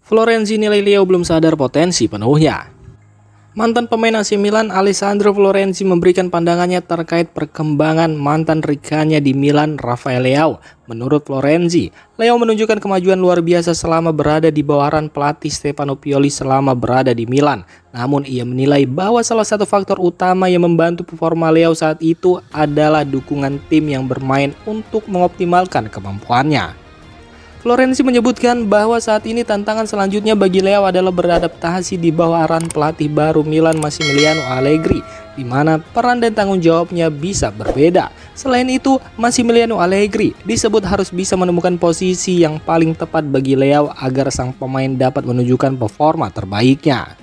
Florenzi nilai Leo belum sadar potensi penuhnya. Mantan pemain AC Milan Alessandro Florenzi memberikan pandangannya terkait perkembangan mantan rekannya di Milan, Rafael Leao. Menurut Florenzi, Leo menunjukkan kemajuan luar biasa selama berada di bawahan pelatih Stefano Pioli selama berada di Milan. Namun ia menilai bahwa salah satu faktor utama yang membantu performa Leo saat itu adalah dukungan tim yang bermain untuk mengoptimalkan kemampuannya. Florenzi menyebutkan bahwa saat ini tantangan selanjutnya bagi Leo adalah beradaptasi di bawah arahan pelatih baru Milan Massimiliano Allegri, di mana peran dan tanggung jawabnya bisa berbeda. Selain itu, Massimiliano Allegri disebut harus bisa menemukan posisi yang paling tepat bagi Leo agar sang pemain dapat menunjukkan performa terbaiknya.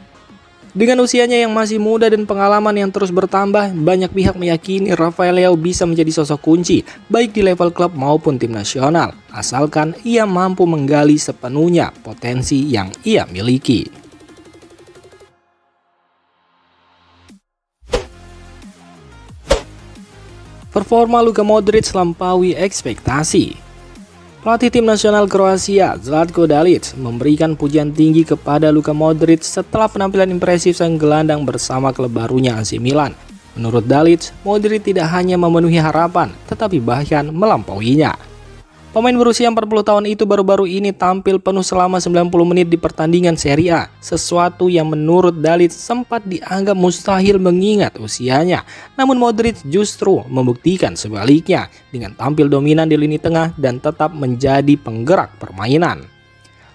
Dengan usianya yang masih muda dan pengalaman yang terus bertambah, banyak pihak meyakini Rafael Leao bisa menjadi sosok kunci, baik di level klub maupun tim nasional, asalkan ia mampu menggali sepenuhnya potensi yang ia miliki. Performa Luka Modric melampaui ekspektasi. Pelatih tim nasional Kroasia, Zlatko Dalic, memberikan pujian tinggi kepada Luka Modric setelah penampilan impresif sang gelandang bersama klub barunya AC Milan. Menurut Dalic, Modric tidak hanya memenuhi harapan, tetapi bahkan melampauinya. Pemain berusia 40 tahun itu baru-baru ini tampil penuh selama 90 menit di pertandingan Serie A, sesuatu yang menurut Dalic sempat dianggap mustahil mengingat usianya. Namun Modric justru membuktikan sebaliknya dengan tampil dominan di lini tengah dan tetap menjadi penggerak permainan.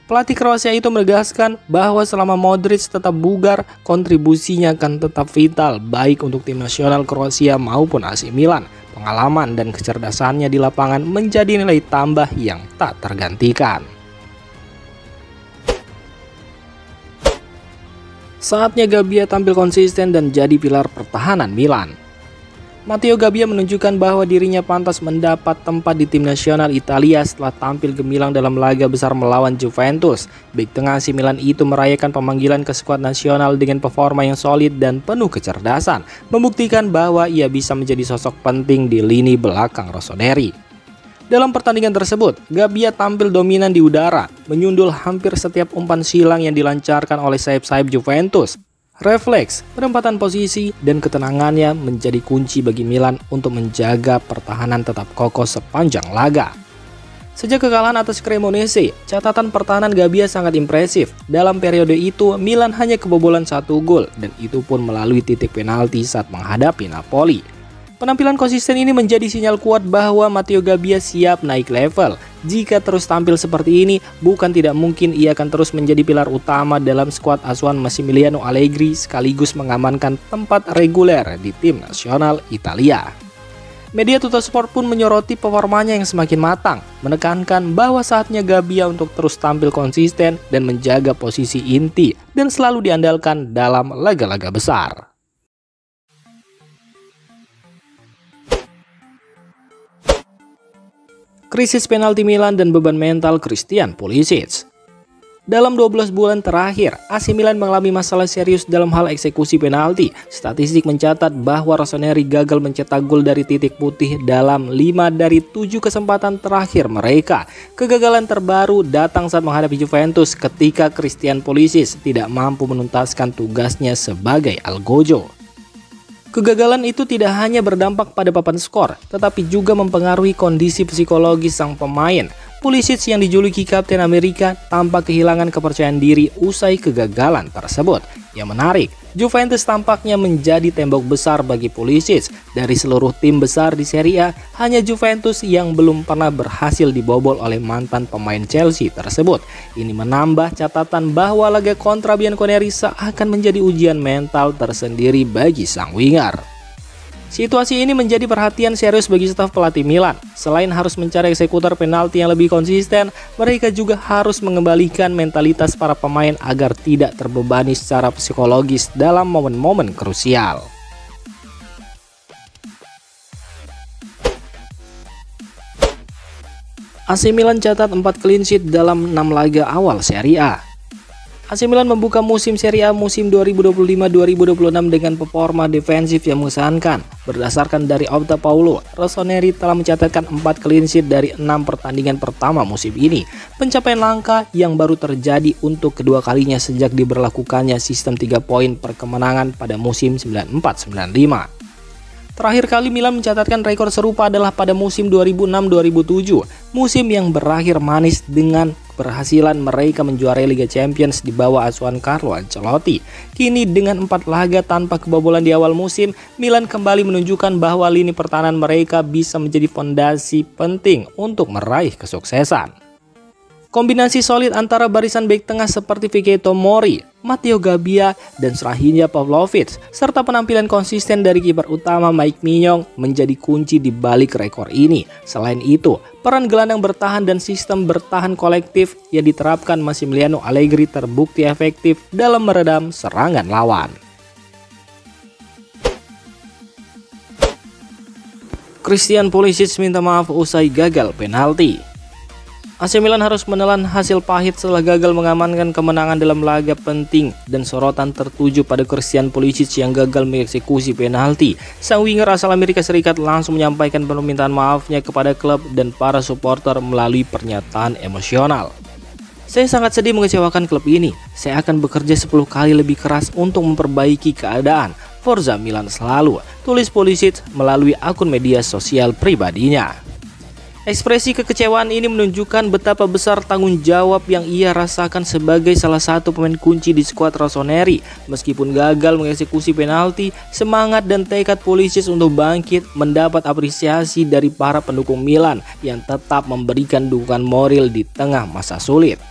Pelatih Kroasia itu menegaskan bahwa selama Modric tetap bugar, kontribusinya akan tetap vital baik untuk tim nasional Kroasia maupun AC Milan. Pengalaman dan kecerdasannya di lapangan menjadi nilai tambah yang tak tergantikan. Saatnya Gabbia tampil konsisten dan jadi pilar pertahanan Milan. Matteo Gabbia menunjukkan bahwa dirinya pantas mendapat tempat di tim nasional Italia setelah tampil gemilang dalam laga besar melawan Juventus. Bek tengah AC Milan itu merayakan pemanggilan ke skuad nasional dengan performa yang solid dan penuh kecerdasan, membuktikan bahwa ia bisa menjadi sosok penting di lini belakang rossoneri. Dalam pertandingan tersebut, Gabbia tampil dominan di udara, menyundul hampir setiap umpan silang yang dilancarkan oleh sayap-sayap Juventus. Refleks, penempatan posisi, dan ketenangannya menjadi kunci bagi Milan untuk menjaga pertahanan tetap kokoh sepanjang laga. Sejak kekalahan atas Cremonese, catatan pertahanan Gabbia sangat impresif. Dalam periode itu, Milan hanya kebobolan 1 gol, dan itu pun melalui titik penalti saat menghadapi Napoli. Penampilan konsisten ini menjadi sinyal kuat bahwa Matteo Gabbia siap naik level. Jika terus tampil seperti ini, bukan tidak mungkin ia akan terus menjadi pilar utama dalam skuad asuhan Massimiliano Allegri sekaligus mengamankan tempat reguler di tim nasional Italia. Media Tuttosport pun menyoroti performanya yang semakin matang, menekankan bahwa saatnya Gabbia untuk terus tampil konsisten dan menjaga posisi inti dan selalu diandalkan dalam laga-laga besar. Krisis penalti Milan dan beban mental Christian Pulisic. Dalam 12 bulan terakhir, AC Milan mengalami masalah serius dalam hal eksekusi penalti. Statistik mencatat bahwa rossoneri gagal mencetak gol dari titik putih dalam 5 dari 7 kesempatan terakhir mereka. Kegagalan terbaru datang saat menghadapi Juventus ketika Christian Pulisic tidak mampu menuntaskan tugasnya sebagai algojo. Kegagalan itu tidak hanya berdampak pada papan skor, tetapi juga mempengaruhi kondisi psikologis sang pemain. Pulisic yang dijuluki Kapten Amerika tampak kehilangan kepercayaan diri usai kegagalan tersebut. Yang menarik, Juventus tampaknya menjadi tembok besar bagi Pulisic. Dari seluruh tim besar di Serie A, hanya Juventus yang belum pernah berhasil dibobol oleh mantan pemain Chelsea tersebut. Ini menambah catatan bahwa laga kontra Bianconeri seakan menjadi ujian mental tersendiri bagi sang winger. Situasi ini menjadi perhatian serius bagi staf pelatih Milan. Selain harus mencari eksekutor penalti yang lebih konsisten, mereka juga harus mengembalikan mentalitas para pemain agar tidak terbebani secara psikologis dalam momen-momen krusial. AC Milan catat 4 clean sheet dalam 6 laga awal Serie A. AC Milan membuka musim Serie A musim 2025-2026 dengan performa defensif yang mengesankan. Berdasarkan dari Opta Paulo, Rossoneri telah mencatatkan 4 clean sheet dari 6 pertandingan pertama musim ini. Pencapaian langka yang baru terjadi untuk kedua kalinya sejak diberlakukannya sistem 3 poin per kemenangan pada musim 94-95. Terakhir kali Milan mencatatkan rekor serupa adalah pada musim 2006-2007, musim yang berakhir manis dengan keberhasilan mereka menjuarai Liga Champions di bawah asuhan Carlo Ancelotti. Kini dengan 4 laga tanpa kebobolan di awal musim, Milan kembali menunjukkan bahwa lini pertahanan mereka bisa menjadi fondasi penting untuk meraih kesuksesan. Kombinasi solid antara barisan bek tengah seperti Vicky Tomori, Matteo Gabbia, dan Strahinja Pavlovic, serta penampilan konsisten dari kiper utama Mike Maignan menjadi kunci di balik rekor ini. Selain itu, peran gelandang bertahan dan sistem bertahan kolektif yang diterapkan Massimiliano Allegri terbukti efektif dalam meredam serangan lawan. Christian Pulisic minta maaf usai gagal penalti. AC Milan harus menelan hasil pahit setelah gagal mengamankan kemenangan dalam laga penting, dan sorotan tertuju pada Christian Pulisic yang gagal mengeksekusi penalti. Sang winger asal Amerika Serikat langsung menyampaikan permintaan maafnya kepada klub dan para supporter melalui pernyataan emosional. "Saya sangat sedih mengecewakan klub ini. Saya akan bekerja 10 kali lebih keras untuk memperbaiki keadaan. Forza Milan selalu," tulis Pulisic melalui akun media sosial pribadinya. Ekspresi kekecewaan ini menunjukkan betapa besar tanggung jawab yang ia rasakan sebagai salah satu pemain kunci di skuad Rossoneri. Meskipun gagal mengeksekusi penalti, semangat dan tekad Pulisic untuk bangkit mendapat apresiasi dari para pendukung Milan yang tetap memberikan dukungan moral di tengah masa sulit.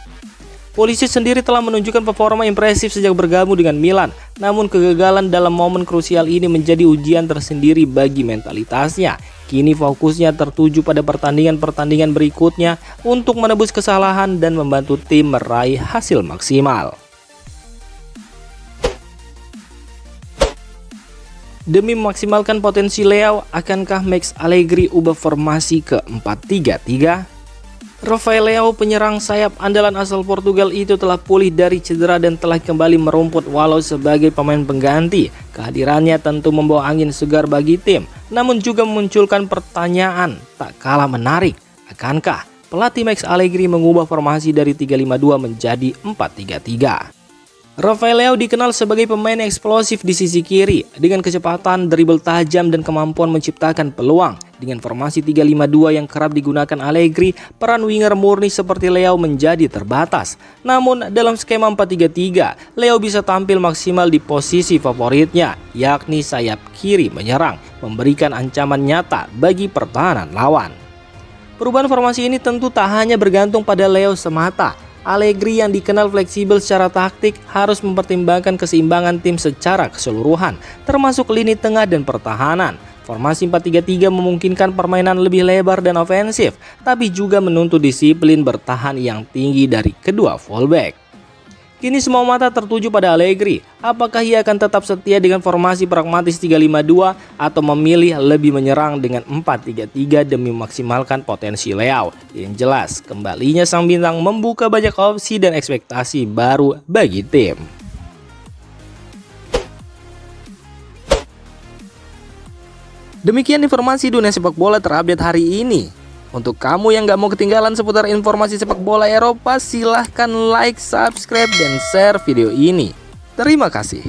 Pulisic sendiri telah menunjukkan performa impresif sejak bergabung dengan Milan, namun kegagalan dalam momen krusial ini menjadi ujian tersendiri bagi mentalitasnya. Kini fokusnya tertuju pada pertandingan-pertandingan berikutnya untuk menebus kesalahan dan membantu tim meraih hasil maksimal. Demi memaksimalkan potensi Leao, akankah Max Allegri ubah formasi ke 4-3-3? Rafael Leao, penyerang sayap andalan asal Portugal itu telah pulih dari cedera dan telah kembali merumput walau sebagai pemain pengganti. Kehadirannya tentu membawa angin segar bagi tim, namun juga memunculkan pertanyaan tak kalah menarik. Akankah pelatih Max Allegri mengubah formasi dari 3-5-2 menjadi 4-3-3? Rafael Leao dikenal sebagai pemain eksplosif di sisi kiri dengan kecepatan, dribble tajam, dan kemampuan menciptakan peluang. Dengan formasi 3-5-2 yang kerap digunakan Allegri, peran winger murni seperti Leao menjadi terbatas. Namun dalam skema 4-3-3, Leao bisa tampil maksimal di posisi favoritnya, yakni sayap kiri menyerang, memberikan ancaman nyata bagi pertahanan lawan. Perubahan formasi ini tentu tak hanya bergantung pada Leao semata. Allegri yang dikenal fleksibel secara taktik harus mempertimbangkan keseimbangan tim secara keseluruhan, termasuk lini tengah dan pertahanan. Formasi 4-3-3 memungkinkan permainan lebih lebar dan ofensif, tapi juga menuntut disiplin bertahan yang tinggi dari kedua fullback. Kini semua mata tertuju pada Allegri. Apakah ia akan tetap setia dengan formasi pragmatis 3-5-2 atau memilih lebih menyerang dengan 4-3-3 demi memaksimalkan potensi Leao? Yang jelas, kembalinya sang bintang membuka banyak opsi dan ekspektasi baru bagi tim. Demikian informasi dunia sepak bola terupdate hari ini. Untuk kamu yang gak mau ketinggalan seputar informasi sepak bola Eropa, silahkan like, subscribe, dan share video ini. Terima kasih.